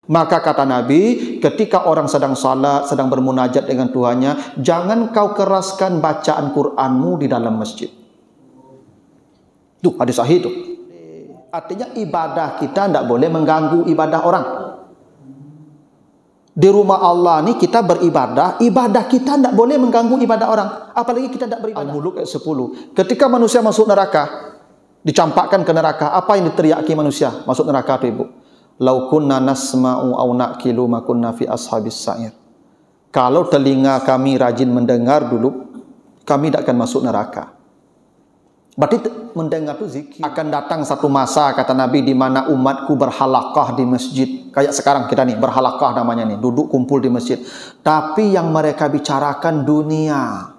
Maka kata Nabi, ketika orang sedang salat, sedang bermunajat dengan Tuhannya, jangan kau keraskan bacaan Qur'anmu di dalam masjid. Tuh hadis sahih itu. Artinya ibadah kita tidak boleh mengganggu ibadah orang. Di rumah Allah ni kita beribadah, ibadah kita tidak boleh mengganggu ibadah orang. Apalagi kita tidak beribadah. Al-Muluk ayat 10. Ketika manusia masuk neraka, dicampakkan ke neraka, apa yang diteriaki manusia masuk neraka itu, Ibu? Lau kunna nasma'u aw naqilu ma kunna fi ashabis sa'ir. Kalau telinga kami rajin mendengar dulu, kami tidak akan masuk neraka. Berarti mendengar itu zikir. Akan datang satu masa, kata Nabi, di mana umatku berhalaqah di masjid. Kayak sekarang kita nih, berhalaqah namanya nih, duduk kumpul di masjid. Tapi yang mereka bicarakan dunia.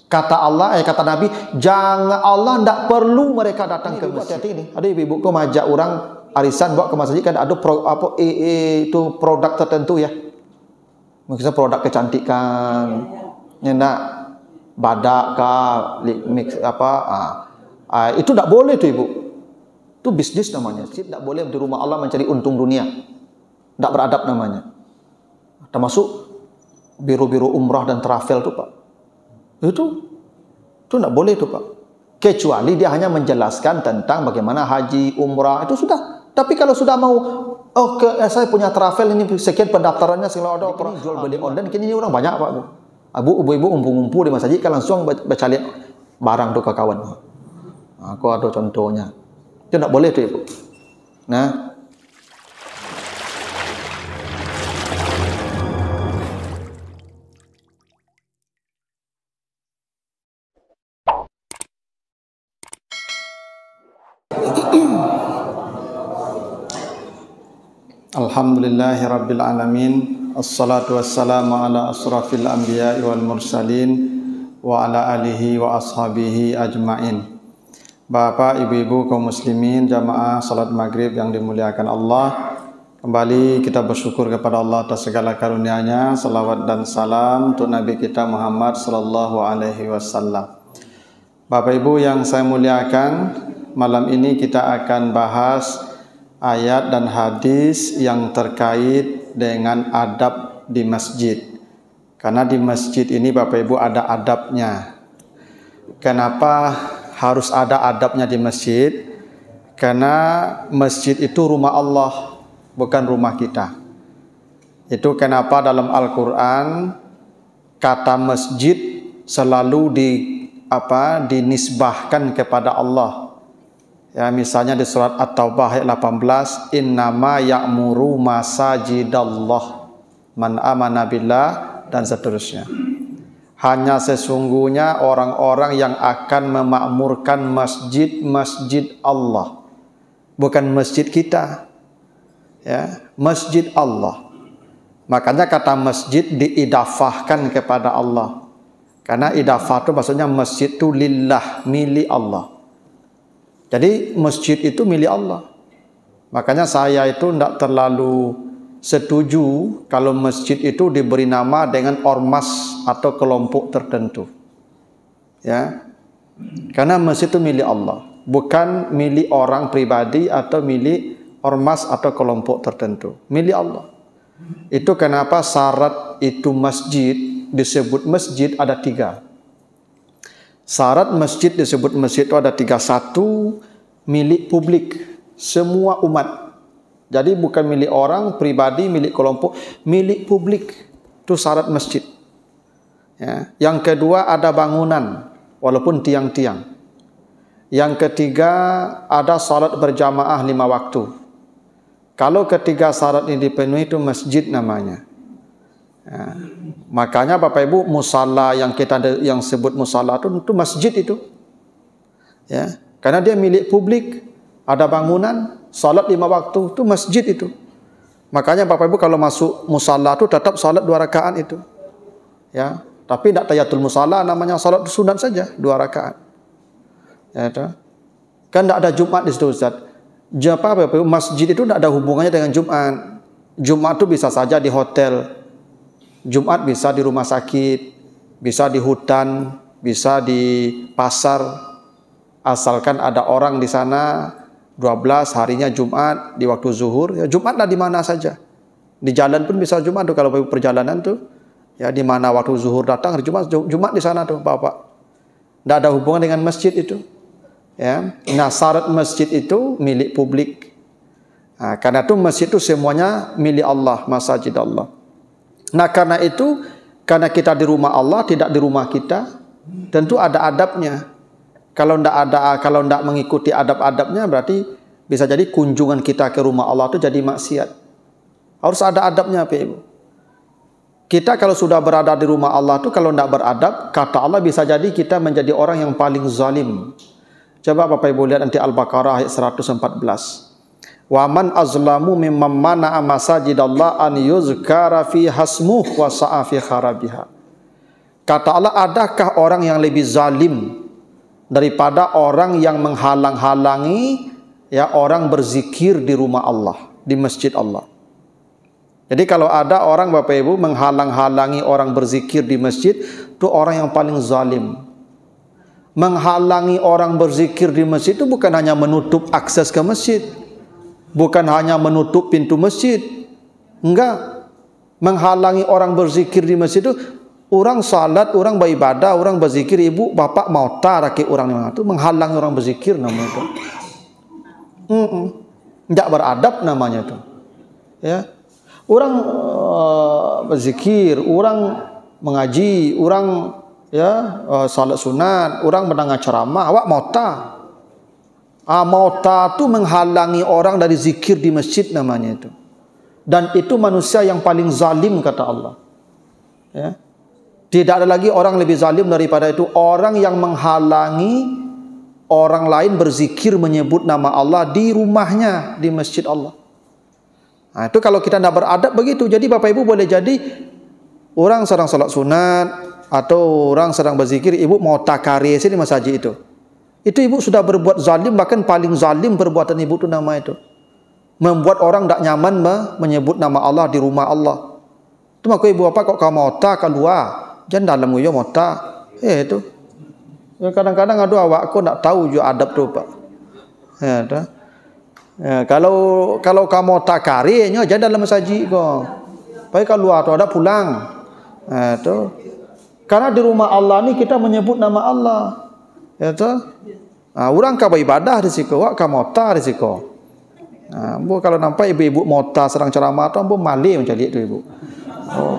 Kata Allah, kata Nabi, jangan, Allah tidak perlu mereka datang ke masjid. Ini ada ibu-ibu kau majak orang arisan bawa ke masjid, kan ada itu produk tertentu ya. Mungkin produk kecantikan. Nyendak badak kah, mix apa, itu tidak boleh tuh Ibu. Itu bisnis namanya. Tidak boleh di rumah Allah mencari untung dunia. Tidak beradab namanya. Termasuk biru-biru umrah dan travel tuh Pak. Itu tidak boleh tuh Pak. Kecuali dia hanya menjelaskan tentang bagaimana haji, umrah, itu sudah. Tapi kalau sudah mau, saya punya travel ini sekian pendaftarannya, segala ada orang jual beli online, kini orang banyak Pak. Ibu-ibu ngumpul-ngumpul di masjid kan langsung baca lihat barang tuh ke kawan. Aku ada contohnya. Itu tidak boleh tuh Ibu. Nah, Alhamdulillahirabbil alamin. Assalatu wassalamu ala asrafil anbiya'i wal mursalin wa ala alihi wa ashabihi ajmain. Bapak, ibu-ibu kaum muslimin jamaah salat maghrib yang dimuliakan Allah, kembali kita bersyukur kepada Allah atas segala karunia-Nya. Salawat dan salam untuk Nabi kita Muhammad sallallahu alaihi wasallam. Bapak ibu yang saya muliakan, malam ini kita akan bahas ayat dan hadis yang terkait dengan adab di masjid. Karena di masjid ini Bapak Ibu ada adabnya. Kenapa harus ada adabnya di masjid? Karena masjid itu rumah Allah, bukan rumah kita. Itu kenapa dalam Al-Qur'an kata masjid selalu dinisbahkan kepada Allah. Ya, misalnya di surat At-Taubah ayat 18, innama ya'muru masajidallah man amana billah, dan seterusnya. Hanya sesungguhnya orang-orang yang akan memakmurkan masjid-masjid Allah, bukan masjid kita. Ya, masjid Allah. Makanya kata masjid diidafahkan kepada Allah. Karena idafah itu maksudnya masjid itu lillah, milik Allah. Jadi masjid itu milik Allah. Makanya saya itu tidak terlalu setuju kalau masjid itu diberi nama dengan ormas atau kelompok tertentu. Ya. Karena masjid itu milik Allah, bukan milik orang pribadi atau milik ormas atau kelompok tertentu. Milik Allah. Itu kenapa syarat itu masjid disebut masjid ada 3. Syarat masjid disebut masjid itu ada 3. 1, milik publik, semua umat. Jadi bukan milik orang pribadi, milik kelompok, milik publik. Itu syarat masjid. Ya. Yang kedua ada bangunan, walaupun tiang-tiang. Yang ketiga ada salat berjamaah 5 waktu. Kalau ketiga syarat ini dipenuhi itu masjid namanya. Ya. Makanya Bapak Ibu musalla yang yang sebut musalla itu masjid itu. Ya, karena dia milik publik, ada bangunan, salat 5 waktu itu masjid itu. Makanya Bapak Ibu kalau masuk musalla itu tetap salat 2 rakaat itu. Ya, tapi tidak tahiyatul musalla, namanya salat sunat saja 2 rakaat. Ya, itu. Kan tidak ada Jumat di situ Ustaz. Bapak Ibu, masjid itu tidak ada hubungannya dengan Jumat. Jumat itu bisa saja di hotel. Jumat bisa di rumah sakit, bisa di hutan, bisa di pasar, asalkan ada orang di sana, 12 harinya Jumat di waktu zuhur, ya Jumatlah di mana saja. Di jalan pun bisa Jumat tuh, kalau perjalanan tuh, ya di mana waktu zuhur datang hari Jumat, Jumat di sana tuh Bapak. Tidak ada hubungan dengan masjid itu. Ya, nah syarat masjid itu milik publik. Nah, karena itu masjid itu semuanya milik Allah, masjid Allah. Nah karena itu, karena kita di rumah Allah, tidak di rumah kita, tentu ada adabnya. Kalau tidak mengikuti adab-adabnya, berarti bisa jadi kunjungan kita ke rumah Allah itu jadi maksiat. Harus ada adabnya, Pak Ibu. Kita kalau sudah berada di rumah Allah itu, kalau tidak beradab, kata Allah bisa jadi kita menjadi orang yang paling zalim. Coba Bapak Ibu lihat nanti Al-Baqarah ayat 114. Wa man azlamu mimman mana'a masajidallah an yuzkara fi hasmuh wa sa'a fi kharabiha. Kata Allah, adakah orang yang lebih zalim daripada orang yang menghalang-halangi ya orang berzikir di rumah Allah, di masjid Allah. Jadi kalau ada orang Bapak Ibu menghalang-halangi orang berzikir di masjid, itu orang yang paling zalim. Menghalangi orang berzikir di masjid itu bukan hanya menutup akses ke masjid, bukan hanya menutup pintu masjid. Enggak. Menghalangi orang berzikir di masjid itu, orang salat, orang beribadah, orang berzikir, ibu, bapak mau tarik orang itu, menghalangi orang berzikir namanya itu. Enggak beradab namanya itu. Ya. Orang berzikir, orang mengaji, orang ya salat sunat, orang mendengar ceramah, awak mota. Mota itu menghalangi orang dari zikir di masjid namanya itu. Dan itu manusia yang paling zalim kata Allah. Ya. Tidak ada lagi orang lebih zalim daripada itu, orang yang menghalangi orang lain berzikir menyebut nama Allah di rumahnya, di masjid Allah. Nah, itu kalau kita tidak beradab begitu. Jadi Bapak Ibu boleh jadi orang sedang salat sunat atau orang sedang berzikir, ibu mau takari di masjid itu. Itu ibu sudah berbuat zalim, bahkan paling zalim perbuatan ibu itu nama itu. Membuat orang tidak nyaman menyebut nama Allah di rumah Allah. Itu maka ibu apa kok kamu mota keluar, jangan dalam yo mota. Itu. Kadang-kadang ada awak aku tidak tahu juga adab tu Pak. Ya, dah. Ya, kalau kamu tak karinya jangan dalam masjid kau. Baik keluar tu ada pulang. Itu. Karena di rumah Allah ni kita menyebut nama Allah. Ya tu. Orang kau beribadah di situ, awak kau mota di situ. Bu kalau nampak ibu-ibu mota serang ceramah tu, bu malih macam itu ibu. Oh.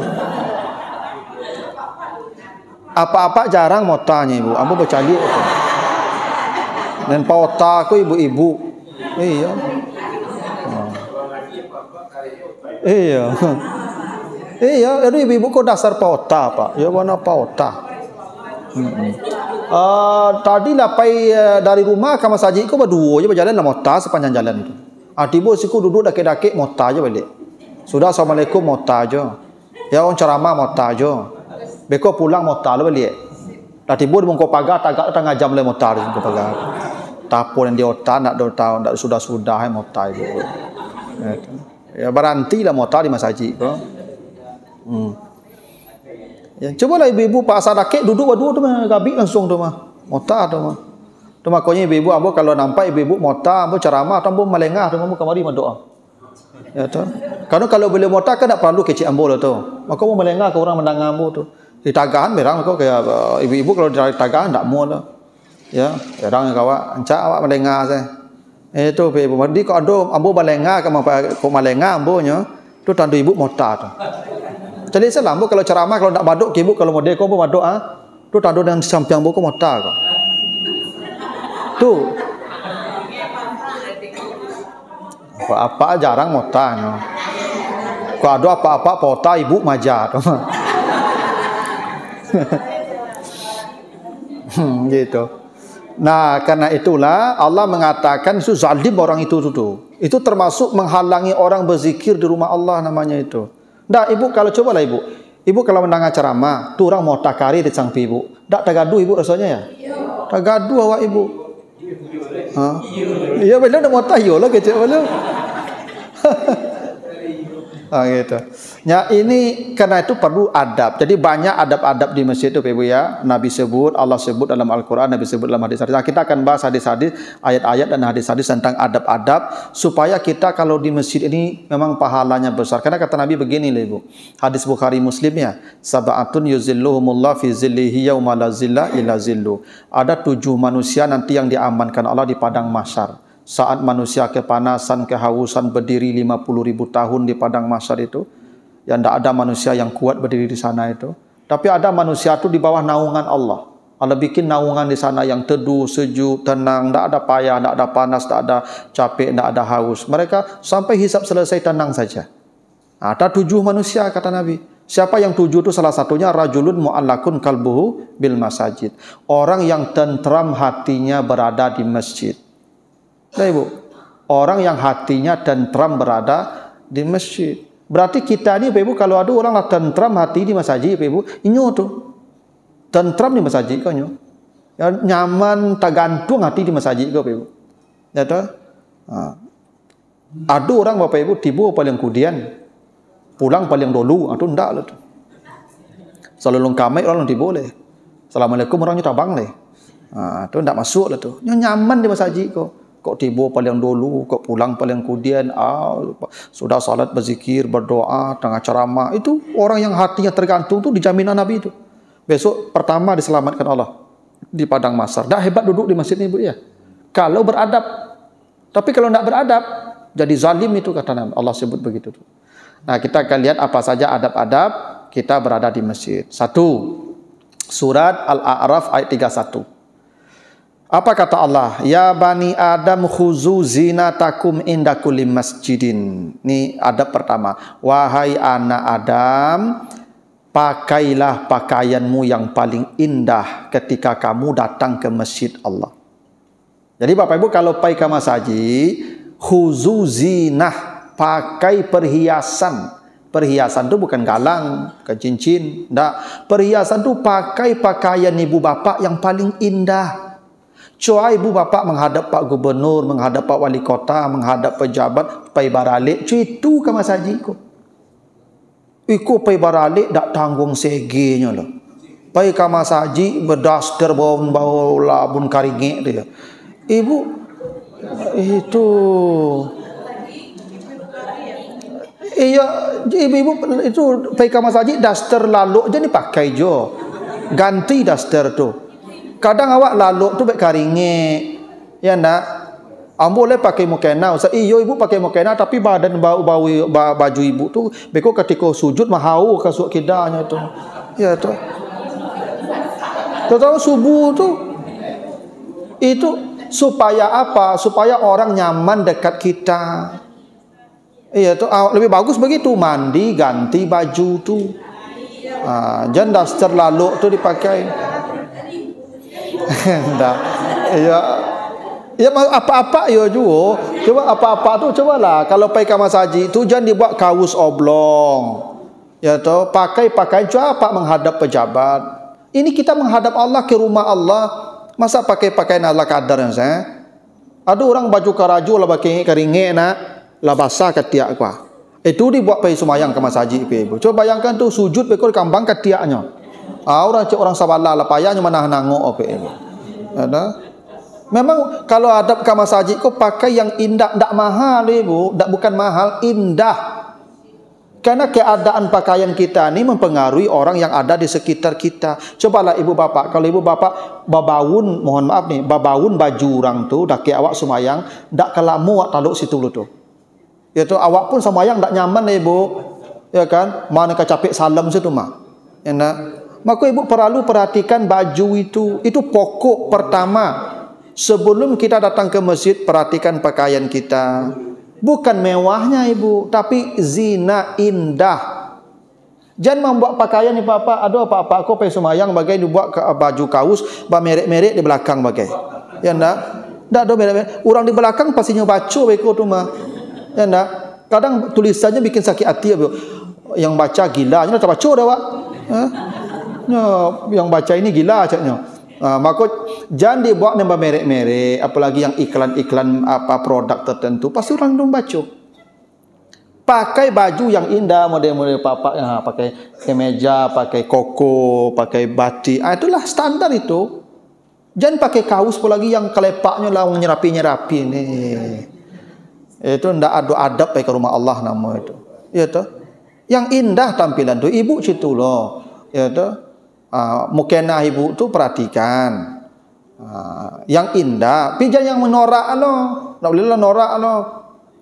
Apa-apa jarang motanya ibu, ambo bercali. Dan pauta aku ibu-ibu. Iya. Iya. Iya, itu ibu-ibu kok dasar pauta Pak. Ya warna pauta. Tadi lapai dari rumah ke masjid kau berdua je berjalan lah mota sepanjang jalan itu. Tiba siku duduk dakik-dakik mota je balik. Sudah assalamualaikum mota je. Ya orang ceramah mota je. Beko pulang mota lu balik. Dah tiba di bongkok pagar tagak tengah jam le mota di bongkok pagar. Tapon yang dia otak nak tahu nak sudah-sudah mota itu. Ya berhenti lah mota di masjid tu. Ya cobalah ibu-ibu pasar dakik duduk berdua tu gabi langsung tu mah. Mota tu mah. Tu makanya ibu-ibu ambo kalau nampak ibu-ibu mota ambo ceramah tu ambo melengah tu ambo kamari berdoa. Ya tu. Karena kalau boleh mota kan tak perlu kecik ambo lah tu. Maka ambo melengah ke orang mendengar ambo tu. Di tagahan merang kau kayak ibu-ibu kalau di tagahan tak mau lah. Ya, orang kawa ancak awak melengah saya. Itu ibu mandi kau ado ambo melengah kau melengah ambo nya tu tandu ibu mota tu. Jadi saya ambo kalau ceramah kalau nak baduk ibu kalau model kau baduk tu tandu dengan samping ambo kau mota kau. Tu. Apa jarang mota nya. Kau ado apa-apa pota ibu maja tu. Gitu. Nah, karena itulah Allah mengatakan itu zalim orang itu tu. Itu termasuk menghalangi orang berzikir di rumah Allah namanya itu. Dah ibu kalau cobalah ibu. Ibu kalau mendengar ceramah, tu orang mau takari di samping ibu. Tak tagadu ibu rasanya ya? Tagadu awak ibu. Iya betul dah mau tayo lah kecil betul. Gitu. Ya ini karena itu perlu adab. Jadi banyak adab-adab di masjid itu, Ibu ya. Nabi sebut, Allah sebut dalam Al-Qur'an, Nabi sebut dalam hadis-hadis. Nah, kita akan bahas hadis-hadis, ayat-ayat dan hadis-hadis tentang adab-adab supaya kita kalau di masjid ini memang pahalanya besar. Karena kata Nabi begini, Ibu. Hadis Bukhari Muslim ya. Sab'atun yuzilluhumullah fi zillihi yauma la zilla illa zillu. Ada 7 manusia nanti yang diamankan Allah di padang mahsyar. Saat manusia kepanasan, kehausan berdiri 50.000 tahun di padang mahsyar itu, yang tidak ada manusia yang kuat berdiri di sana itu. Tapi ada manusia itu di bawah naungan Allah. Allah bikin naungan di sana yang teduh, sejuk, tenang, tidak ada payah, tidak ada panas, tidak ada capek, tidak ada haus. Mereka sampai hisab selesai tenang saja. Ada 7 manusia kata Nabi. Siapa yang 7 itu salah satunya rajulun mu'allakun kalbuhu bil masajid. Orang yang tentram hatinya berada di masjid. Nah, Ibu, orang yang hatinya tentram berada di masjid. Berarti kita ni, Ibu, kalau ada orang lah tentram hati di masjid, Ibu, inyo tu tentram di masjid kau nyo. Ya, nyaman, tak gantung hati di masjid kau, Ibu. Ya tu. Ada orang Bapak Ibu tiba paling kemudian pulang paling dulu, itu ndak lah tu. Selalu kamai orang tiba boleh. Assalamualaikum orangnya tabang leh. Tu ndak masuk lah tu. Nyaman di masjid kau. Kok tiba paling dulu, kok pulang paling kemudian, sudah salat berzikir, berdoa, tengah ceramah. Itu orang yang hatinya tergantung tu dijaminan Nabi itu. Besok pertama diselamatkan Allah di padang mahsyar. Dah hebat duduk di masjid ni, Ibu ya. Kalau beradab. Tapi kalau tidak beradab, jadi zalim itu kata Nabi. Allah sebut begitu tu. Nah, kita akan lihat apa saja adab-adab kita berada di masjid. 1. Surat Al-A'raf ayat 31. Apa kata Allah? Ya bani Adam khuzu zinatakum inda kulli masjidin. Ini adab pertama. Wahai anak Adam, pakailah pakaianmu yang paling indah ketika kamu datang ke masjid Allah. Jadi Bapak Ibu kalau pergi ke masjid, khuzu zinah, pakai perhiasan. Perhiasan itu bukan galang, bukan cincin, enggak. Perhiasan itu pakai pakaian ibu bapak yang paling indah. Cuai ibu bapa menghadap Pak Gubernur, menghadap Pak Wali Kota, menghadap pejabat, pai baralik, itu ke masjid ko. Iku pai baralik dak tanggung segenya loh. Pai ke masjid berdaster bau labun karingek dia. Ibu itu iya, ibu itu pai ke masjid daster lalu jadi pakai jo. Ganti daster tu. Kadang awak lalu tu baik karinge, ya nak. Boleh pakai mukena. Ustaz, iyo ibu pakai mukena, tapi badan baju ibu tu, beko ketika sujud mahau kasut kidanya tu, ya tu. Tahu subuh tu, itu supaya apa? Supaya orang nyaman dekat kita. Iya tu, lebih bagus begitu, mandi ganti baju tu. Jangan daster lalu tu dipakai. Enggak. Ya apa-apa yo juga. Coba apa-apa tu cobalah kalau pergi ke masjid tu jangan dibuat kaos oblong. Ya toh, pakai pakaian apa menghadap pejabat. Ini kita menghadap Allah ke rumah Allah. Masa pakai pakaian ala kadar saya? Ada orang baju karaju lah pakai keringe nak, lah basah ketiak kuah. Itu dibuat pergi semayang ke masjid ibu. Coba bayangkan tu sujud pekor kambang ketiaknya. Orang sabala lah payahnya mana nangok apa ini. Ada. Memang kalau adab ke masjid kau pakai yang indah, ndak mahal ibu, ndak bukan mahal, indah. Karena keadaan pakaian kita ni mempengaruhi orang yang ada di sekitar kita. Cobalah ibu bapak, kalau ibu bapak babaun, mohon maaf nih, babaun baju orang tu dak ke awak semayang, ndak kelamu awak taluk situ lu tu. Itu awak pun semayang ndak nyaman ibu. Ya kan? Mana kecapek salam situ mah. Enak. Maka ibu perlu perhatikan baju itu pokok pertama. Sebelum kita datang ke masjid, perhatikan pakaian kita. Bukan mewahnya ibu, tapi zina indah. Jangan membuat pakaian ibu apa, aduh apa-apa aku pergi semayang bagai dibuat baju kaos, merek-merek di belakang bagai. Ya enggak? Enggak ada merek-merek. Orang di belakang pastinya baca beko tu mah. Ya enggak? Kadang tulisannya bikin sakit hati ibu. Yang baca gila, jangan baca dah Wak. Yang baca ini gila caknya. Maka jangan dibuat nama merek-merek, apalagi yang iklan-iklan apa produk tertentu, pasti orang dong baca. Pakai baju yang indah, model-model papa, pakai kemeja, pakai koko, pakai batik. Itulah standar itu. Jangan pakai kaos pun lagi yang kelepaknya lah nyerapi-nyerapi ni. Itu ndak ada adab ke rumah Allah nama itu. Ya toh. Yang indah tampilan tu ibu situ loh. Ya toh. Mukena ibu tu perhatikan. Yang indah, pijan yang menorak loh. Tak boleh lah norak loh.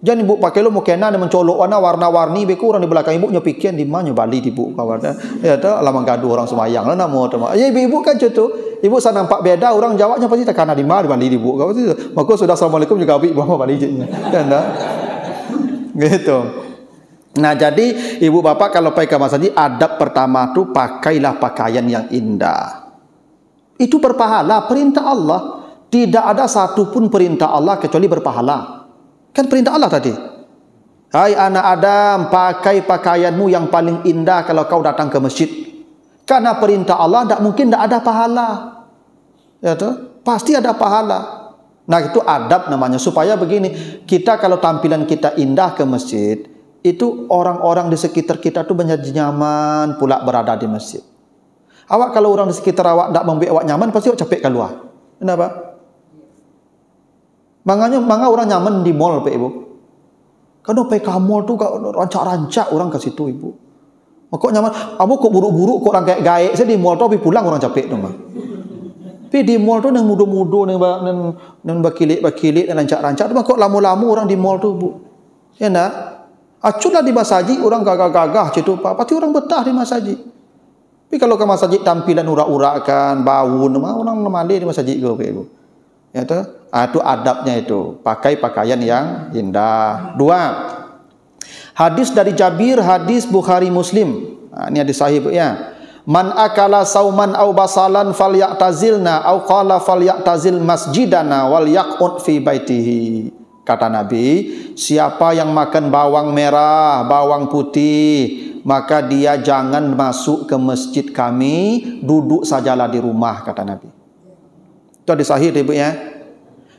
Jangan ibu pakai lo mukena dan mencolok warna-warni beku orang di belakang ibu nyopikian di mana bali ibu kawannya. Ya tu alamang gaduh orang semayang lah nama tu. Ya ibu kan cutu. Ibu sana nampak beda orang jawabnya pasti tak kana di mana bali ibu kau tu. Maka sudah assalamualaikum juga abi bawa bali je. Kan dah. Gitu. Nah, jadi ibu bapak kalau pergi ke masjid adab pertama tu pakailah pakaian yang indah. Itu berpahala, perintah Allah. Tidak ada satu pun perintah Allah kecuali berpahala. Kan perintah Allah tadi. Hai anak Adam, pakai pakaianmu yang paling indah kalau kau datang ke masjid. Karena perintah Allah tidak mungkin tidak ada pahala. Ya toh? Pasti ada pahala. Nah, itu adab namanya. Supaya begini, kita kalau tampilan kita indah ke masjid, itu orang-orang di sekitar kita tu menjadi nyaman pula berada di masjid. Awak kalau orang di sekitar awak tidak membuat awak nyaman, pasti awak capek keluar. Kenapa? Mangga orang nyaman di mall, Pak Ibu. Kalau pergi ke mall tu rancak-rancak orang ke situ, Ibu. Kok nyaman? Kamu kok buru-buru kok orang kayak gaek. Saya di mall tu tapi pulang orang capek tu mah. Tapi di mall tu nang mudo-mudo nang bakilik dan rancak-rancak tu kok lama-lama orang di mall tu, Bu. Ya nak? Aculah di masjid orang gagah-gagah situ, Pak. Pasti orang betah di masjid. Tapi kalau ke masjid tampilan urak-urakan, bau, orang malih di masjid ke, Pak Ibu. Ya tu, itu adabnya itu. Pakai pakaian yang indah. 2. Hadis dari Jabir, hadis Bukhari Muslim. Ini hadis sahih ya. Man akala sauman au basalan falyatazilna au qala falyatazil masjidana wal yaqut fi baitihi. Kata Nabi, siapa yang makan bawang merah, bawang putih, maka dia jangan masuk ke masjid kami, duduk sajalah di rumah, kata Nabi. Itu hadis sahih Ibu ya.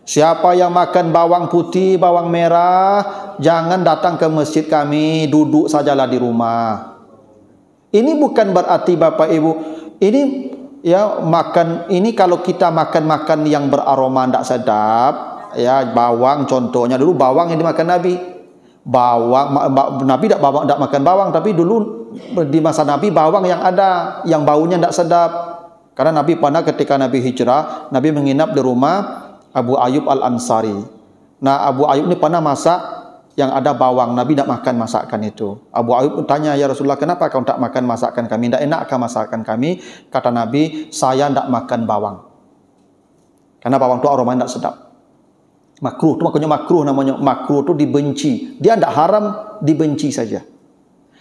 Siapa yang makan bawang putih, bawang merah, jangan datang ke masjid kami, duduk sajalah di rumah. Ini bukan berarti Bapak Ibu, ini ya makan ini kalau kita makan yang beraroma tidak sedap, ya bawang contohnya dulu bawang yang dimakan Nabi. Nabi tidak makan bawang, tapi dulu di masa Nabi bawang yang ada yang baunya tidak sedap. Karena Nabi pernah ketika Nabi hijrah, Nabi menginap di rumah Abu Ayyub Al-Ansari. Nah, Abu Ayyub ini pernah masak yang ada bawang. Nabi tidak makan masakan itu. Abu Ayyub tanya, ya Rasulullah, kenapa kau tak makan masakan kami? Tidak enakkah masakan kami? Kata Nabi, saya tidak makan bawang. Karena bawang itu aromanya tidak sedap. Makruh, itu makanya makruh namanya. Makruh itu dibenci. Dia tidak haram, dibenci saja.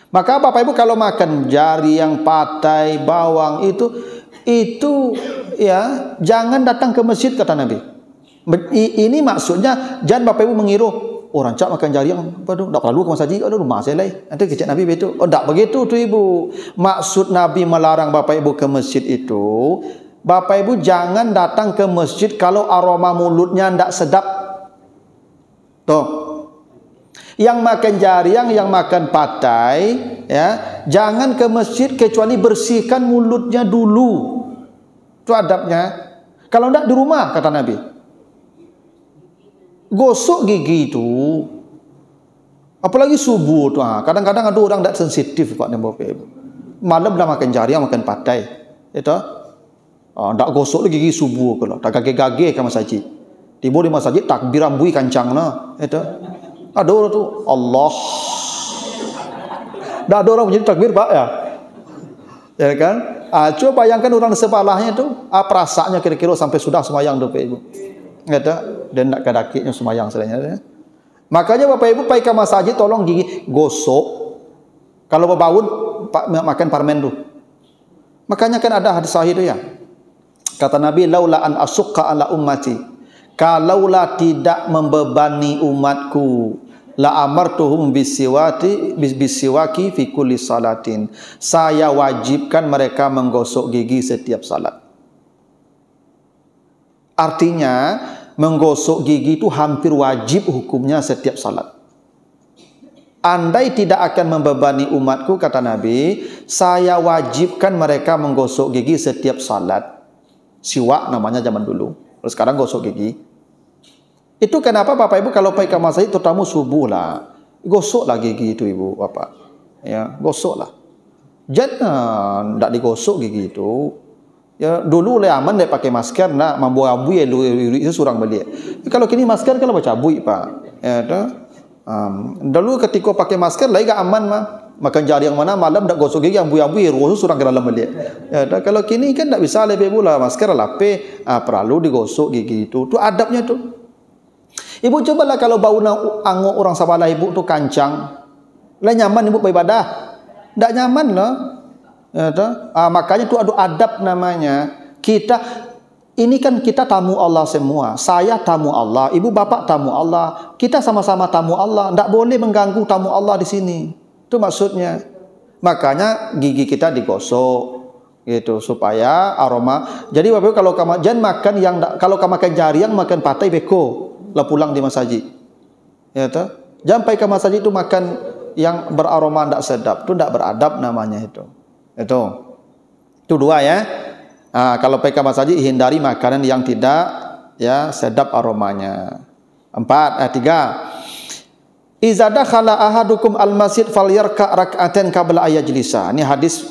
Maka Bapak Ibu kalau makan jari yang patai, bawang itu ya jangan datang ke masjid, kata Nabi. Ini maksudnya jangan Bapak Ibu mengira rancak makan jari yang tak perlu ke masjid, rumah saya lah. Nanti kecek Nabi begitu. Tak begitu tu Ibu. Maksud Nabi melarang Bapak Ibu ke masjid itu, Bapak Ibu jangan datang ke masjid kalau aroma mulutnya tidak sedap. Tuh. Yang makan jariang, yang makan patai, ya, jangan ke masjid kecuali bersihkan mulutnya dulu. Itu adabnya. Kalau tidak di rumah, kata Nabi. Gosok gigi itu. Apalagi subuh tu. Kadang-kadang ada orang tidak sensitif, Pak dan Bapak Ibu. Malam dah makan jariang, makan patai. Itu. Tak gosok lagi gigi subuh kalau. Tak gage-gage ke masjid. Tiba di masjid takbir ambui kancang lah. Itu. Ada orang tu Allah. Dah ada orang menjadi takbir Pak ya. Ya kan? Coba bayangkan orang sebelahnya tu, perasaannya kira-kira sampai sudah semayang tu Pak Ibu. Kata dan nak kadakitnya semayang selainnya. Makanya Bapak Ibu pergi ke masjid tolong gigi gosok. Kalau berbaun makan parmen tu. Makanya kan ada hadis sahih tu ya. Kata Nabi, laula an asukka ala ummati. Kalaulah tidak membebani umatku, la amartuhum bisiwaki fi kulli salatin. Saya wajibkan mereka menggosok gigi setiap salat. Artinya menggosok gigi itu hampir wajib hukumnya setiap salat. andai tidak akan membebani umatku, kata Nabi, saya wajibkan mereka menggosok gigi setiap salat. Siwak namanya zaman dulu. Terus sekarang gosok gigi. Itu kenapa Bapak Ibu kalau pergi ke masjid terutama subuh lah, gosoklah gigi itu Ibu Bapak. Ya, gosoklah. Jangan tidak digosok gigi itu. Ya, dulu le aman dia pakai masker nak mambu-ambu ya itu surang balik. Kalau kini masker kalau baca bui Pak. Ya, dulu ketika pakai masker lagi gak aman mah. Makan jari yang mana malam tak gosok gigi ambu-ambu ya rusuh surang ke dalam balik. Ya, kalau kini kan tak bisa lebih pula masker lape perlu digosok gigi itu. Tu adabnya tu. Ibu cobalah kalau bau anguk orang Sabala ibu tu kancang. Lah nyaman ibu beribadah. Tak nyaman lah. Ya, makanya itu ada adab namanya. Ini kan kita tamu Allah semua. Saya tamu Allah, ibu bapak tamu Allah. Kita sama-sama tamu Allah. Tak boleh mengganggu tamu Allah di sini. Itu maksudnya. Makanya gigi kita digosok gitu supaya aroma. Jadi Bapak kalau kamu jangan makan yang kalau kamu makan jariang makan patai beko lah pulang di masjid. Ya toh? Jangan pergi ke masjid itu makan yang beraroma tidak sedap. Itu tidak beradab namanya itu. Itu dua ya. Kalau pergi ke masjid hindari makanan yang tidak ya sedap aromanya. 3. Iza dakhala ahadukum al-masjid falyarka rak'atan qabla ayajlisa. Ini hadis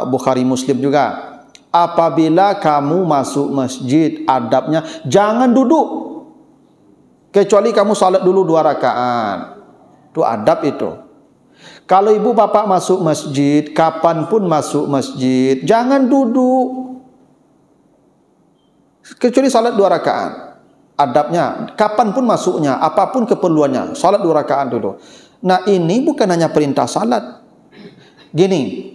Bukhari Muslim juga. Apabila kamu masuk masjid, adabnya jangan duduk kecuali kamu salat dulu 2 rakaat. Itu adab itu. Kalau ibu bapak masuk masjid, kapanpun masuk masjid, jangan duduk kecuali salat 2 rakaat. Adabnya, kapanpun masuknya, apapun keperluannya, salat 2 rakaat dulu. Nah ini bukan hanya perintah salat. Gini,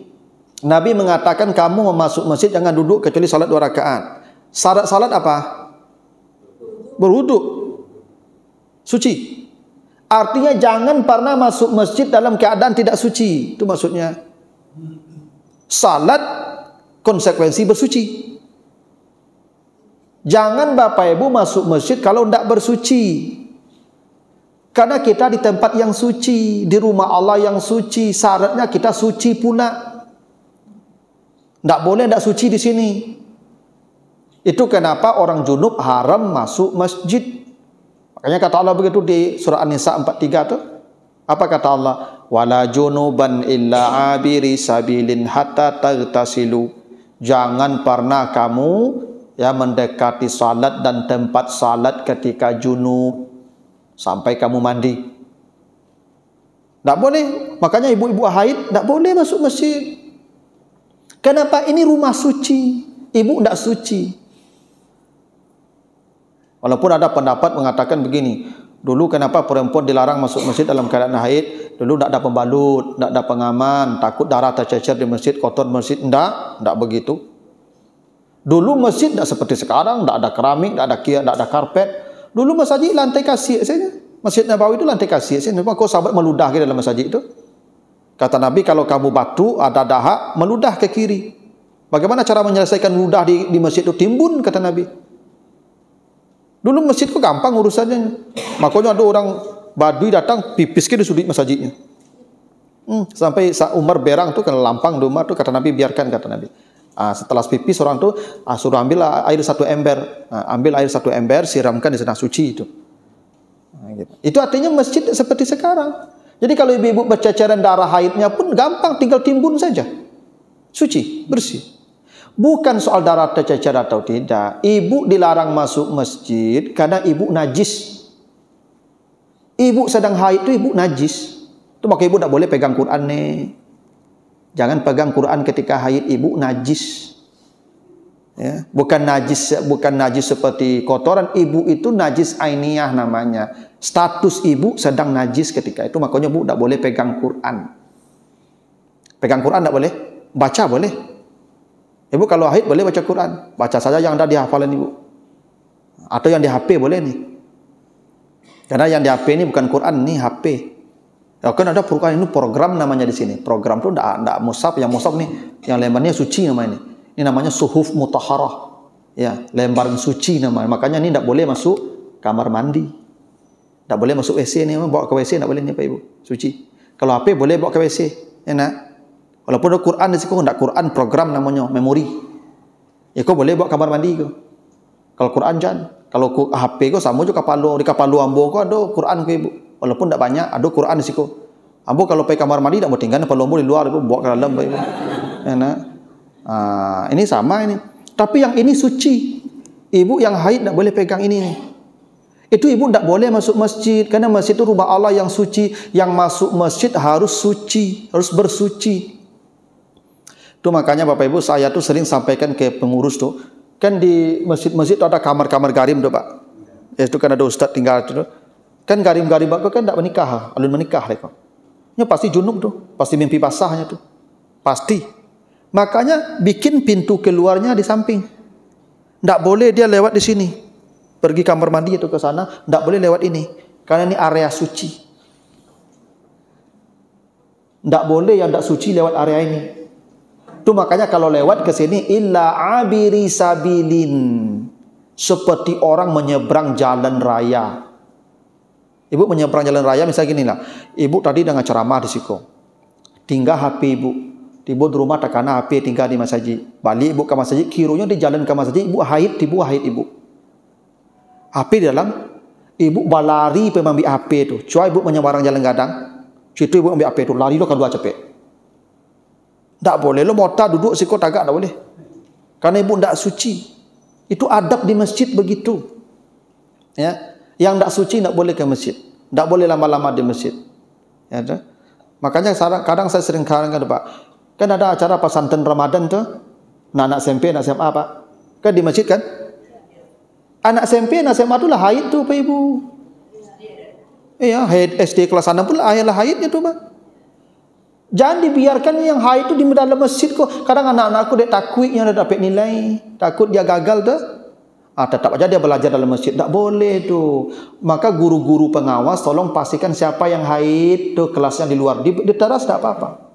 Nabi mengatakan kamu masuk masjid jangan duduk kecuali salat 2 rakaat. Syarat salat apa? Berwuduk, suci. Artinya jangan pernah masuk masjid dalam keadaan tidak suci. Itu maksudnya. Salat konsekuensi bersuci. Jangan Bapak Ibu masuk masjid kalau tidak bersuci. Karena kita di tempat yang suci, di rumah Allah yang suci, syaratnya kita suci pula. Tidak boleh tidak suci di sini. Itu kenapa orang junub haram masuk masjid. Makanya kata Allah begitu di surah An-Nisa 43 tu. Apa kata Allah? Wala junuban illa abiri sabilin hatta tagtasilu. Jangan pernah kamu ya mendekati salat dan tempat salat ketika junub sampai kamu mandi. Tak boleh. Makanya ibu-ibu haid tak boleh masuk masjid. Kenapa? Ini rumah suci. Ibu tak suci. Walaupun ada pendapat mengatakan begini, dulu kenapa perempuan dilarang masuk masjid dalam keadaan haid? Dulu tak ada pembalut, tak ada pengaman, takut darah tercecer di masjid, kotor masjid. Tak begitu. Dulu masjid tak seperti sekarang, tak ada keramik, tak ada kia, tak ada karpet. Dulu masjid lantai kasih saja. Masjid Nabawi itu lantai kasih saja. Kau sahabat meludah ke dalam masjid itu. Kata Nabi, kalau kamu batu ada dahak, meludah ke kiri. Bagaimana cara menyelesaikan meludah di masjid itu? Timbun, kata Nabi. Dulu masjid kok gampang urusannya. Makanya ada orang Badui datang pipis ke di sudut masjidnya. Sampai Umar berang tu kena lampang di Umar tu, kata Nabi biarkan, kata Nabi. Setelah pipis orang tu suruh ambil air 1 ember. Ambil air 1 ember, siramkan di sana suci itu. Gitu. Itu artinya masjid seperti sekarang. Jadi kalau ibu-ibu berceceran darah haidnya pun gampang, tinggal timbun saja. Suci, bersih. Bukan soal darah tercecer atau tidak. Ibu dilarang masuk masjid karena ibu najis. Ibu sedang haid itu ibu najis. Itu maka ibu tak boleh pegang Quran nih. Jangan pegang Quran ketika haid, ibu najis. Ya, bukan najis seperti kotoran. Ibu itu najis ainiyah namanya. Status ibu sedang najis ketika itu, makanya ibu tak boleh pegang Quran. Pegang Quran tak boleh, baca boleh. Ibu kalau haid boleh baca Quran. Baca saja yang ada di hafalan ibu. Atau yang di HP boleh nih. Karena yang di HP ini bukan Quran, ini HP. Ya, kan ada Quran ini program namanya di sini. Program itu tidak mushaf, yang mushaf nih, yang lembarnya suci namanya ini. Ini namanya suhuf mutahharah. Ya, lembar suci namanya. Makanya ini tidak boleh masuk kamar mandi. Tak boleh masuk WC ni, bawa ke WC tak boleh ni Pak Ibu. Suci. Kalau HP boleh bawa ke WC. Ya nak? Walaupun ada Quran di situ, enggak Quran program namanya, memori. Ya kau boleh bawa kamar mandi kau. Kalau Quran jangan. Kalau HP kau sama juga di kapal lu ambo kau ada Quran ke ibu. Walaupun enggak banyak, ada Quran di situ. Ambo kalau pergi kamar mandi tak mau tinggal kapal ambo di luar, ibu bawa ke dalam ibu. Ya nak? Ini sama ini. Tapi yang ini suci. Ibu yang haid tak boleh pegang ini nih. Itu ibu tak boleh masuk masjid karena masjid itu rumah Allah yang suci. Yang masuk masjid harus suci, harus bersuci. Itu makanya Bapak Ibu saya tuh sering sampaikan ke pengurus tuh, kan di masjid-masjid itu ada kamar-kamar garim tuh Pak. Itu kan ada ustaz tinggal itu. Kan garim-garim Bapak kan tak menikah, alun menikah mereka. Ya pasti junub tuh, pasti mimpi basahnya tuh. Pasti. Makanya bikin pintu keluarnya di samping. Tak boleh dia lewat di sini. Pergi kamar mandi itu ke sana, tak boleh lewat ini. Karena ini area suci. Tak boleh yang tak suci lewat area ini. Itu makanya kalau lewat ke sini illa abiri sabilin. Seperti orang menyeberang jalan raya. Ibu menyeberang jalan raya misalnya gini lah. Ibu tadi dengan ceramah di situ. Tinggal HP ibu. Ibu di rumah tak kena HP tinggal di masjid. Balik ibu ke masjid, kirunya di jalan ke masjid, ibu haid ibu. HP di dalam, ibu balari pergi ambil HP tu. Cuma ibu menyebarang jalan gadang, situ ibu ambil HP tu, lari lo kedua cepet. Tak boleh lo mota duduk sikot agak tak boleh. Karena ibu tak suci. Itu adab di masjid begitu. Ya, yang tak suci tak boleh ke masjid. Tak boleh lama-lama di masjid. Ya, tak? Makanya kadang saya sering kadang Pak. Kan ada acara pesantren Ramadan tu, anak SMP, anak SMA Pak. Kan di masjid kan? Anak SMP, anak SMA tu lah haid tu Pak Ibu. Iya, haid SD kelas 6 pun lah haidnya tu Pak. Jangan dibiarkan yang haid tu di dalam masjid kok. Kadang anak-anakku dia takut yang dia dapat nilai, takut dia gagal tu. Tetap aja dia belajar dalam masjid. Tak boleh tu. Maka guru-guru pengawas tolong pastikan siapa yang haid tu kelasnya di luar. Di teras tak apa-apa.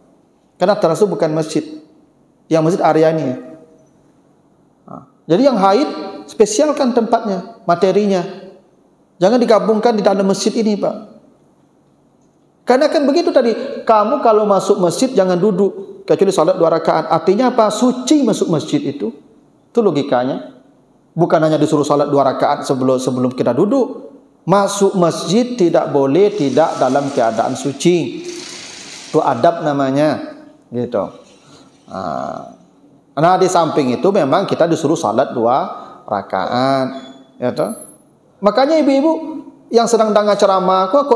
Karena teras itu bukan masjid. Yang masjid area ini. Jadi yang haid spesialkan tempatnya, materinya. Jangan digabungkan di dalam masjid ini Pak. Karena kan begitu tadi. Kamu kalau masuk masjid jangan duduk. Kecuali salat 2 rakaat. Artinya apa? Suci masuk masjid itu. Itu logikanya. Bukan hanya disuruh salat 2 rakaat sebelum kita duduk. Masuk masjid tidak boleh tidak dalam keadaan suci. Itu adab namanya. Gitu. Nah di samping itu memang kita disuruh salat 2 rakaat. Gitu. Makanya ibu-ibu yang sedang dengar ceramah kok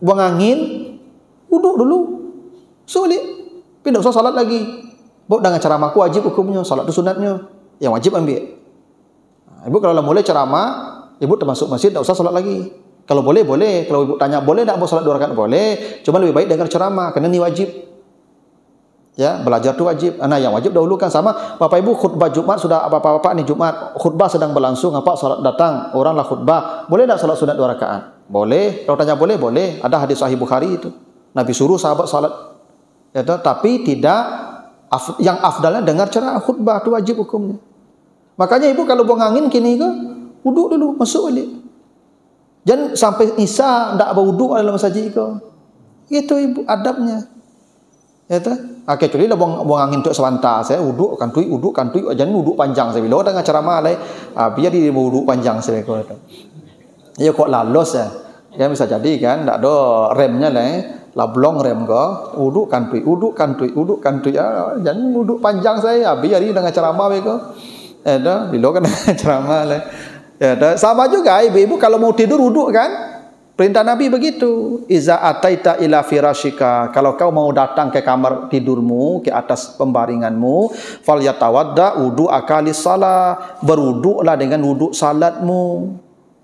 buang angin, duduk dulu. Sulit. Tidak usah salat lagi. Buat dengar ceramahku wajib hukumnya, salat itu sunatnya. Yang wajib ambil. Ibu kalau mulai ceramah, ibu termasuk masjid, tak usah salat lagi. Kalau boleh, boleh. Kalau ibu tanya, boleh tak mau salat 2 rakaat? Boleh. Cuma lebih baik dengar ceramah, kerana ini wajib. Ya, belajar tu wajib. Nah, yang wajib dahulukan sama. Bapak Ibu khutbah Jumat sudah apa-apa ni Jumat. Khutbah sedang berlangsung, apa salat datang, oranglah khutbah. Boleh tak salat sunat 2 rakaat? Boleh. Kalau tanya boleh, boleh. Ada hadis Sahih Bukhari itu. Nabi suruh sahabat salat. Ya, tapi tidak yang afdalnya dengar ceramah khutbah tu wajib hukumnya. Makanya ibu kalau buang angin kini ke, wuduk dulu, masuk balik. Jangan sampai isya tak berwuduk dalam masjid ke. Itu ibu adabnya. Ya tu. Kecuali lah buang angin untuk sebentar, saya wuduk kantui, jangan wuduk panjang saya bila dengan ceramah lai. Biar dia wuduk panjang saya kata. Ya kok lalos ya. Ya bisa jadi kan tak ada remnya lah. Lablong rem ko, wuduk kantui. Ya, jangan wuduk panjang saya. Biar dia dengan ceramah mereka. Ada bila kan ceramah lah. Ya, sama juga ibu-ibu kalau mau tidur wuduk kan? Perintah Nabi begitu. Iza ataita ila firashika, kalau kau mau datang ke kamar tidurmu, ke atas pembaringanmu, falyatawadda wudu akali salat, berwuduklah dengan wuduk salatmu.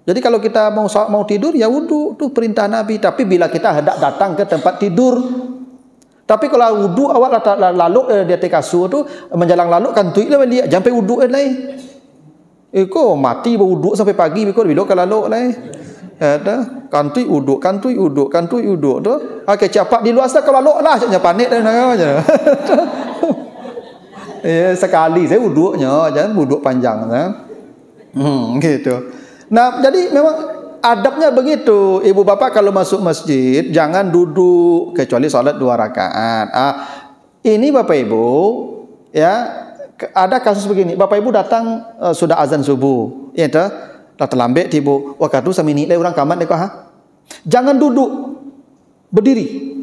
Jadi kalau kita mau tidur ya wuduk, tu perintah Nabi. Tapi bila kita hendak datang ke tempat tidur, tapi kalau wuduk awak lalu di atas kasur tu menjalang lalu kan tuik lah balik, sampai wuduk lain. Iko mati berwuduk sampai pagi bila kalau lalu lain. Ada kantui uduk tu. Okey cepat di luar sana kalau lalu lah jangan panik dah macam. Sekali saya wuduknya, jangan wuduk panjang gitu. Nah, jadi memang Adabnya begitu. Ibu bapak kalau masuk masjid jangan duduk kecuali salat 2 rakaat. Ini bapak ibu, ya, ada kasus begini. Bapak ibu datang sudah azan subuh, ya dah terlambat tibu. Waktu sami ni orang kamat dek Jangan duduk, berdiri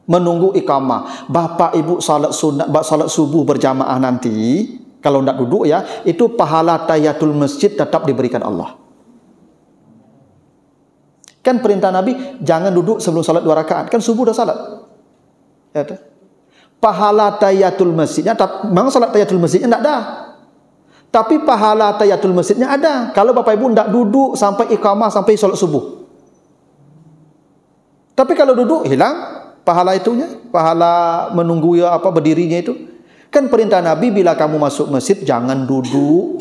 menunggu iqamah. Bapak ibu salat sunat, salat subuh berjamaah nanti, kalau tidak duduk ya, itu pahala tahiyatul masjid tetap diberikan Allah. Kan perintah Nabi jangan duduk sebelum salat 2 rakaat. Kan subuh dah salat. Ya dah. Pahala tahiyatul masjidnya, memang salat tahiyatul masjidnya tidak ada. Tapi pahala tahiyatul masjidnya ada. Kalau bapak ibu tidak duduk sampai iqamah sampai salat subuh. Tapi kalau duduk hilang pahala itunya, pahala menunggu ya apa berdirinya itu. Kan perintah Nabi bila kamu masuk masjid jangan duduk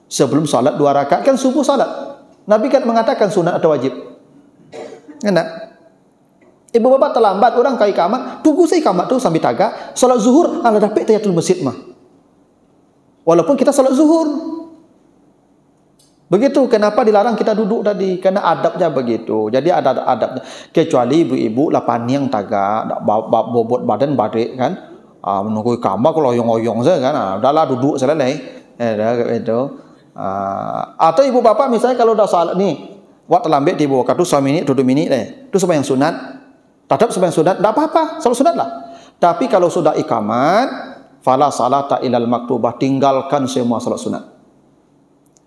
sebelum salat 2 rakaat. Kan subuh salat. Nabi kan mengatakan sunat atau wajib. Enak. Ibu bapak terlambat orang ke iqamat, tunggu saya iqamat tu sambil tagak, salat zuhur ala dapat tahiyatul masjid mah. Walaupun kita salat zuhur. Begitu, kenapa dilarang kita duduk tadi? Karena adabnya begitu. Jadi ada adabnya. Kecuali ibu-ibu lapan yang tagak, bobot badan badik kan, menunggu iqamah kalau oyong-oyong saja kan, udahlah duduk selesai. Itu. Atau ibu bapak misalnya kalau dah salat ni, waktu terlambat di bawah katu 1 minit, 2 minit itu sembahyang sunat. Tetap sembahyang sunat, tidak apa-apa, salat sunat lah. Tapi kalau sudah iqamat, fala salata ilal maktubah, tinggalkan semua salat sunat.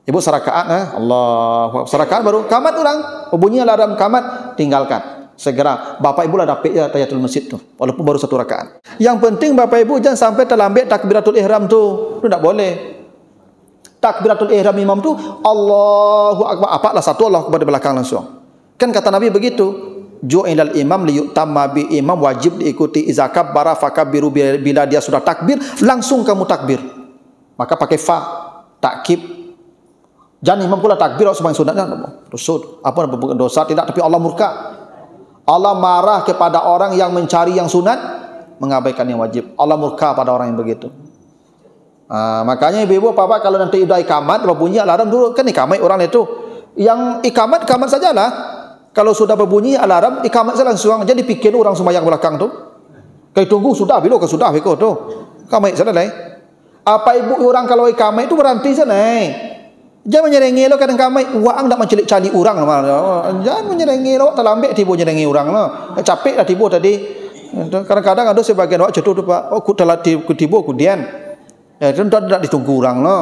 Ibu serakaat, Allah, serakaat baru kamat orang, bunyi alarm kamat, tinggalkan. Segera, bapak ibu lah dapat ya tahiyatul masjid tu, walaupun baru 1 rakaat. Yang penting bapak ibu jangan sampai terlambat takbiratul ihram tu, itu tidak boleh. Takbiratul ihram imam tu Allahu akbar, apalah satu Allah akbar di belakang langsung. Kan kata Nabi begitu, ju'ilal imam liyutamma bi, imam wajib diikuti. Iza kabbara fakabbiru, bila dia sudah takbir langsung kamu takbir. Maka pakai fa, takkib. Jangan imam pula takbir sembahyang sunatnya rusud. Apa dosa tidak, tapi Allah murka. Allah marah kepada orang yang mencari yang sunat, mengabaikan yang wajib. Allah murka pada orang yang begitu. Makanya ibu-ibu bapak kalau nanti udah ikamat berbunyi alarm dulu, kan ikamat orang itu yang ikamat sajalah. Kalau sudah berbunyi alarm ikamat saja langsung. Jadi pikir orang sembahyang belakang tu kayak tunggu sudah bilo ke sudah beko tu ikamat saja lah. Apa ibu orang kalau ikamat itu berhenti saja jangan menyerengi lo kadang ikamat uang tak mencelik cali orang jangan menyerengi lo terlambat tiba menyerengi orang lo capek dah tiba tadi. Kadang-kadang ada sebagian awak cetu tu pak, aku telah tiba kemudian itu tidak ditunggu orang no.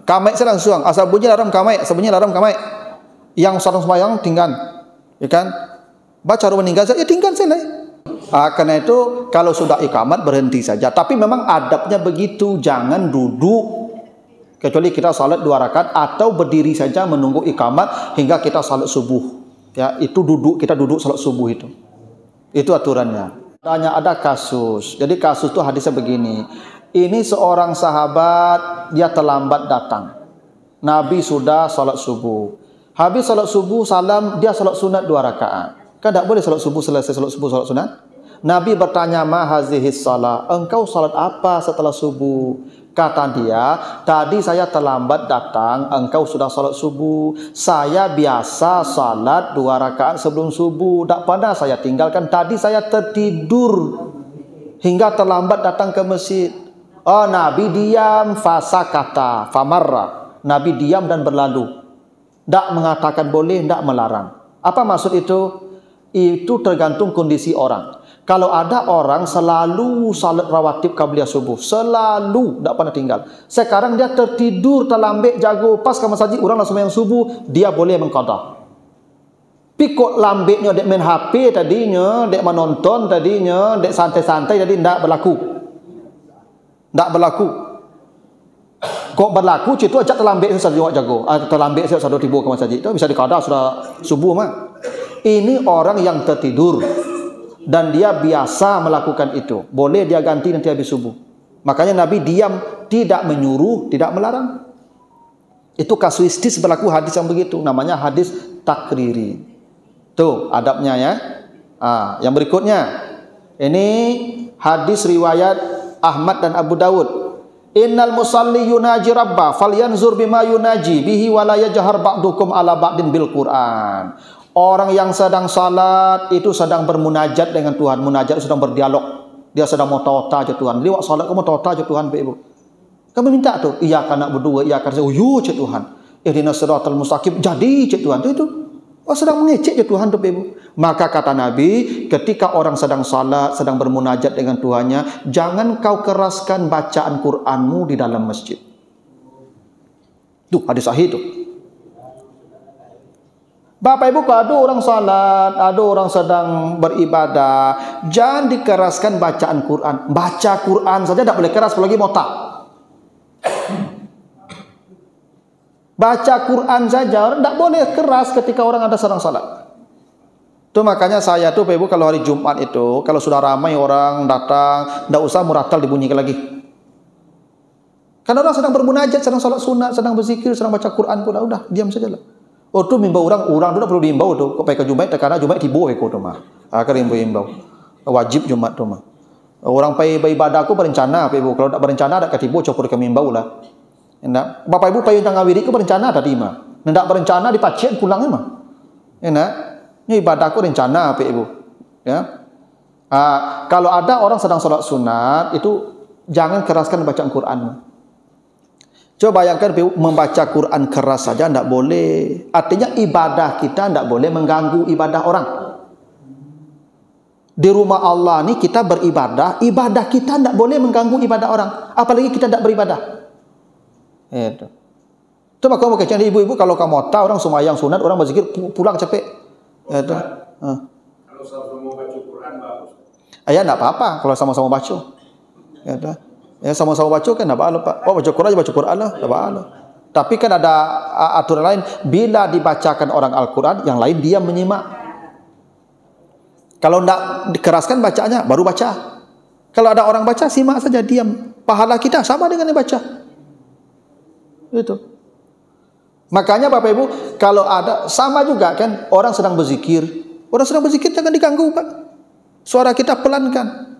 Kamai saya langsung asal bunyi alarm kamai, asal bunyi alarm kamai. Yang sarung sembahyang tinggal, ya kan? Baca rumah meninggal saja, ya tinggal saja. Karena itu kalau sudah ikamat berhenti saja. Tapi memang adabnya begitu, jangan duduk. Kecuali kita salat 2 rakaat atau berdiri saja menunggu ikamat hingga kita salat subuh. Ya, itu duduk, kita duduk salat subuh itu. Itu aturannya. Ada kasus. Jadi kasus itu hadisnya begini. Ini seorang sahabat, dia terlambat datang. Nabi sudah salat subuh. Habis salat subuh, salam, dia salat sunat 2 rakaat. Kan tak boleh salat subuh selesai salat subuh salat sunat. Nabi bertanya, ma hazihis salat, engkau salat apa setelah subuh? Kata dia, tadi saya terlambat datang, engkau sudah salat subuh. Saya biasa salat 2 rakaat sebelum subuh. Tak pernah saya tinggalkan. Tadi saya tertidur hingga terlambat datang ke masjid. Oh, Nabi diam, fasakata, famarra. Nabi diam dan berlalu. Tak mengatakan boleh, tak melarang. Apa maksud itu? Itu tergantung kondisi orang. Kalau ada orang selalu salat rawatib qabliyah subuh, selalu tak pernah tinggal. Sekarang dia tertidur, terlambat, jago, pas ke masjid orang langsung yang subuh, dia boleh mengqada. Pikot lambeknya dek main HP tadinya, dek menonton tadinya, dek santai-santai tadi tak berlaku. Tak berlaku. Kok berlaku cerita ajak terlambat saja awak jago. Terlambat saja sudah tiba ke masjid. Itu bisa dikada sudah subuh mah. Ini orang yang tertidur dan dia biasa melakukan itu. Boleh dia ganti nanti habis subuh. Makanya Nabi diam, tidak menyuruh, tidak melarang. Itu kasuistis berlaku hadis yang begitu. Namanya hadis takriri. Tuh adabnya ya. Yang berikutnya. Ini hadis riwayat Ahmad dan Abu Dawud. Innal musalli yunaji rabbah falyanzur bima yunaji bihi wa la yajhar ba'dukum ala ba'din bil Qur'an. Orang yang sedang salat itu sedang bermunajat dengan Tuhan. Munajat sedang berdialog. Dia sedang mau tauta aja Tuhan. Dia salat kamu tauta aja Tuhan, Ibu. Kamu minta tuh, iya kana berdua, iya kana uyu cek Tuhan. Ihdinas siratal mustaqim. Jadi cek Tuhan itu. Oh, sedang mengecek ya Tuhan tuh, Ibu. Maka kata Nabi, ketika orang sedang salat, sedang bermunajat dengan Tuhannya, jangan kau keraskan bacaan Qur'anmu di dalam masjid. Tuh, hadis sahih itu. Bapak Ibu, kalau ada orang salat, ada orang sedang beribadah, jangan dikeraskan bacaan Quran. Baca Quran saja tidak boleh keras, apalagi mota. Baca Quran saja tidak boleh keras ketika orang ada sedang salat. Itu makanya saya tuh Bapak Ibu kalau hari Jumat itu, kalau sudah ramai orang datang, tidak usah muratal dibunyikan lagi. Karena orang sedang bermunajat, sedang salat sunat, sedang berzikir, sedang baca Quran pun udah diam sajalah. Oh tu mimbau orang tu tak perlu diimbau tu. Kau pakai Jumat karena Jumat tibo eko tu mah. Akan imbau. Wajib Jumat tu mah. Orang pai beribadah aku berencana Bapak Ibu. Kalau tak berencana ada ketibo copot ke mimbau lah. Endak. Bapak Ibu pai tangga wiri ku berencana tadi mah. Hendak berencana dipacien pulang mah. Enak. Ini ibadah aku rencana Bapak Ibu. Ya. Kalau ada orang sedang salat sunat itu jangan keraskan bacaan Quran. Coba bayangkan membaca Quran keras saja tidak boleh. Artinya ibadah kita tidak boleh mengganggu ibadah orang. Di rumah Allah ni kita beribadah, ibadah kita tidak boleh mengganggu ibadah orang. Apalagi kita tidak beribadah. Itu. Coba kamu kecil ibu-ibu kalau kamu tahu orang sembahyang sunat, orang berzikir pulang capek. Itu. Kalau sama-sama baca Quran bagus. Ya tidak apa-apa kalau sama-sama baca. Itu. Ya sama-sama baca kan tak apa Pak. Oh baca Quran aja baca Quran lah, tak apa. Tapi kan ada aturan lain, bila dibacakan orang Al-Quran, yang lain diam menyimak. Kalau tidak dikeraskan bacanya, baru baca. Kalau ada orang baca, simak saja diam. Pahala kita sama dengan yang baca. Itu. Makanya Bapak Ibu, kalau ada sama juga kan orang sedang berzikir. Orang sedang berzikir jangan diganggu Pak. Suara kita pelankan.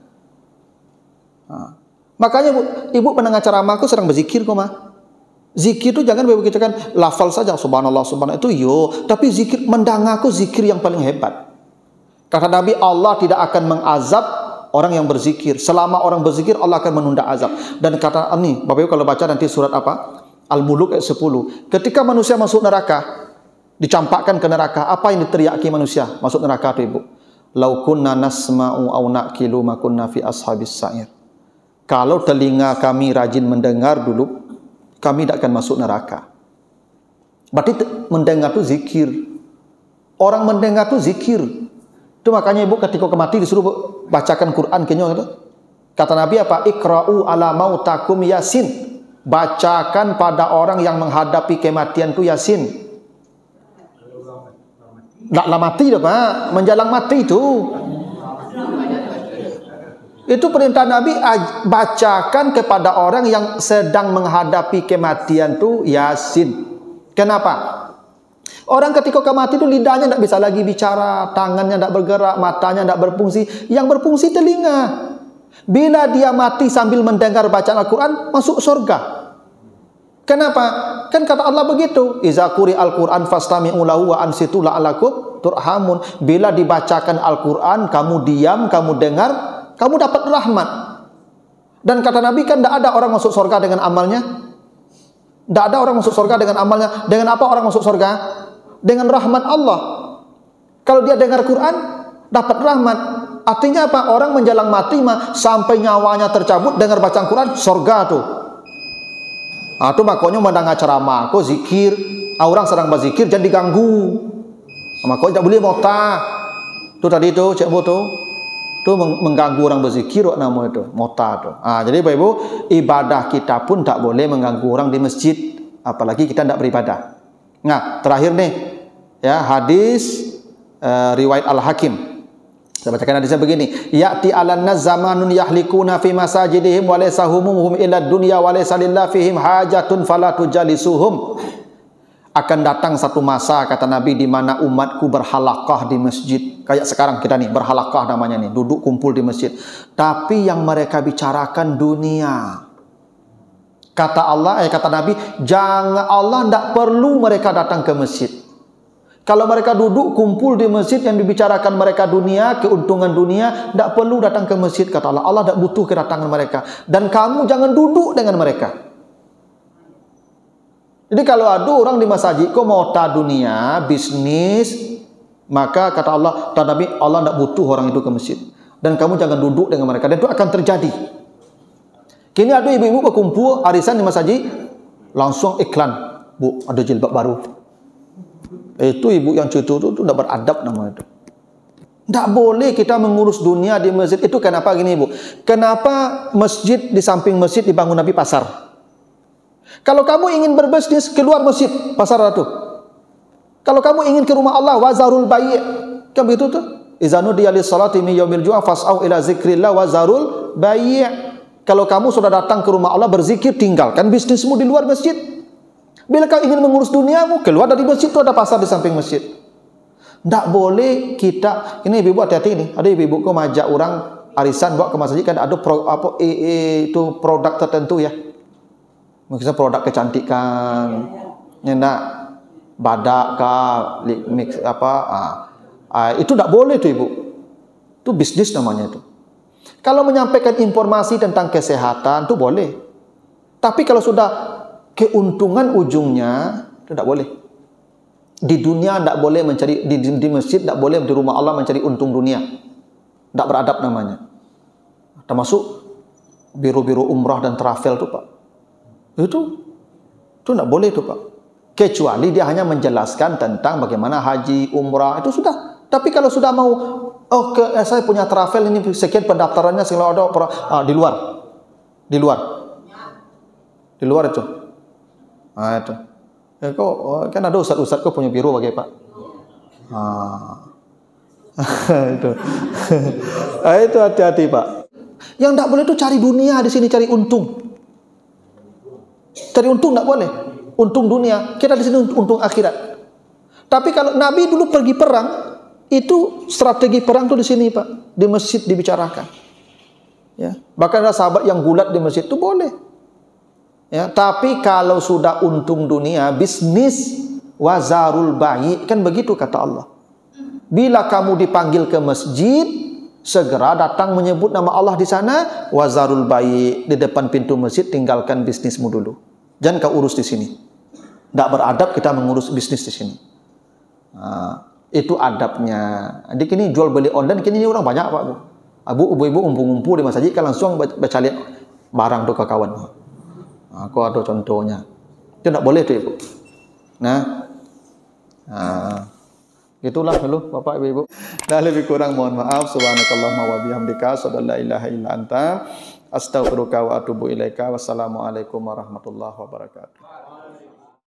Makanya ibu pendengar ceramahku sedang berzikir kok mah. Zikir itu jangan Bapak kita kan lafal saja subhanallah subhanallah itu yo, tapi zikir mendengarku zikir yang paling hebat. Kata Nabi Allah tidak akan mengazab orang yang berzikir. Selama orang berzikir Allah akan menunda azab. Dan kata ini Bapak Ibu kalau baca nanti surat apa? Al-Muluk ayat 10. Ketika manusia masuk neraka, dicampakkan ke neraka, apa yang diteriaki manusia masuk neraka itu Ibu? Lau kunna nasma'u aw naqilu ma kunna fi ashabis sa'ir. Kalau telinga kami rajin mendengar dulu, kami tidak akan masuk neraka. Berarti mendengar itu zikir. Orang mendengar itu zikir. Itu makanya Ibu ketika mati disuruh bacakan Quran kenyang itu. Kata Nabi apa? Iqra'u ala mautakum Yasin. Bacakan pada orang yang menghadapi kematian itu Yasin. Taklah mati dah Pak, menjelang mati itu. Itu perintah Nabi, bacakan kepada orang yang sedang menghadapi kematian itu Yasin. Kenapa? Orang ketika mati itu lidahnya tidak bisa lagi bicara, tangannya tidak bergerak, matanya tidak berfungsi. Yang berfungsi telinga. Bila dia mati sambil mendengar bacaan Al-Quran, masuk surga. Kenapa? Kan kata Allah begitu. Iza quri al-Quran fastami'u lahu wa ansitu la'alakum turhamun. Bila dibacakan Al-Quran, kamu diam, kamu dengar, kamu dapat rahmat. Dan kata Nabi kan tidak ada orang masuk surga dengan amalnya. Tidak ada orang masuk surga dengan amalnya. Dengan apa orang masuk surga? Dengan rahmat Allah. Kalau dia dengar Quran, dapat rahmat. Artinya apa? Orang menjelang mati mah sampai nyawanya tercabut dengar bacaan Quran, surga tuh. Itu makanya mendengar ceramah, kok zikir. Orang sedang berzikir jangan diganggu. Makanya tak boleh mota. Itu tadi itu cek moto. Itu mengganggu orang berzikir nama itu mota itu. Jadi Bapak Ibu, ibadah kita pun tak boleh mengganggu orang di masjid, apalagi kita tidak beribadah. Nah, terakhir nih ya hadis riwayat Al-Hakim. Saya bacakan hadisnya begini. Ya'ti 'alan nas zamanun yahlikuna fi masajidihim wa laysa humuhum illa dunya wa laysa lillahi fihim hajatun fala tujalisuhum. Akan datang satu masa kata Nabi di mana umatku berhalaqah di masjid. Kayak sekarang kita nih berhalaqah namanya nih, duduk kumpul di masjid. Tapi yang mereka bicarakan dunia. Kata Allah, kata Nabi, jangan, Allah tidak perlu mereka datang ke masjid. Kalau mereka duduk kumpul di masjid yang dibicarakan mereka dunia, keuntungan dunia, tidak perlu datang ke masjid, kata Allah. Allah tidak butuh kedatangan mereka. Dan kamu jangan duduk dengan mereka. Jadi kalau ada orang di masjid kok mau dunia, bisnis, maka kata Allah, kata Nabi, Allah tidak butuh orang itu ke masjid. Dan kamu jangan duduk dengan mereka. Dan itu akan terjadi. Kini ada ibu-ibu berkumpul arisan di masjid, langsung iklan, Bu, ada jilbab baru. Itu ibu yang cucu itu tidak beradab namanya itu. Tidak boleh kita mengurus dunia di masjid. Itu kenapa gini, Bu? Kenapa masjid di samping masjid dibangun Nabi pasar? Kalau kamu ingin berbisnis, keluar masjid, pasar itu. Kalau kamu ingin ke rumah Allah, wazarul bayi', kan begitu tuh? Izanu diyalis salati min yaumil ju'a fas'au ila zikrillah wazarul bayi'. Kalau kamu sudah datang ke rumah Allah berzikir, tinggalkan bisnismu di luar masjid. Bila kau ingin mengurus duniamu, keluar dari masjid, itu ada pasar di samping masjid. Tak boleh kita, ini ibu-ibu hati-hati ini. Ada ibu-ibu kau majak orang arisan bawa ke masjid, kan ada itu produk tertentu ya. Mungkin produk kecantikan, nyenak badak kah, mix itu tak boleh tuh ibu. Itu bisnis namanya itu. Kalau menyampaikan informasi tentang kesehatan itu boleh. Tapi kalau sudah keuntungan ujungnya, tidak boleh. Di dunia tidak boleh mencari, di masjid tidak boleh, di rumah Allah mencari untung dunia. Tidak beradab namanya. Termasuk biro-biro umrah dan travel itu Pak. Itu tidak boleh itu Pak. Kecuali dia hanya menjelaskan tentang bagaimana haji, umrah, itu sudah. Tapi kalau sudah mau, saya punya travel ini sekian pendaftarannya, selalu ada di luar itu. Nah itu. Ya, kan ada ustaz-ustaz kok punya biro bagi Pak. Itu. Itu hati-hati Pak. Yang tidak boleh itu cari dunia di sini, cari untung. Cari untung tidak boleh. Untung dunia. Kita di sini untung akhirat. Tapi kalau Nabi dulu pergi perang, itu strategi perang itu di sini Pak, di masjid dibicarakan. Ya, bahkan ada sahabat yang gulat di masjid itu boleh. Ya, tapi kalau sudah untung dunia, bisnis wazarul bayi, kan begitu kata Allah. Bila kamu dipanggil ke masjid, segera datang menyebut nama Allah di sana, wazarul bayi, di depan pintu masjid, tinggalkan bisnismu dulu. Jangan kau urus di sini. Tidak beradab kita mengurus bisnis di sini. Itu adabnya. Jadi kini jual beli online, kini orang banyak Pak. Ibu-ibu umpung-umpung di masjid kan langsung baca lihat barang tu ke kawan. Aku ada contohnya. Itu tidak boleh tu ibu. Itulah dulu Bapak Ibu. Dah lebih kurang mohon maaf. Subhanakallahumma wa bihamdika asyhadu an la ilaha illa anta astaghfiruka wa atubu ilaika. Wassalamualaikum warahmatullahi wabarakatuh.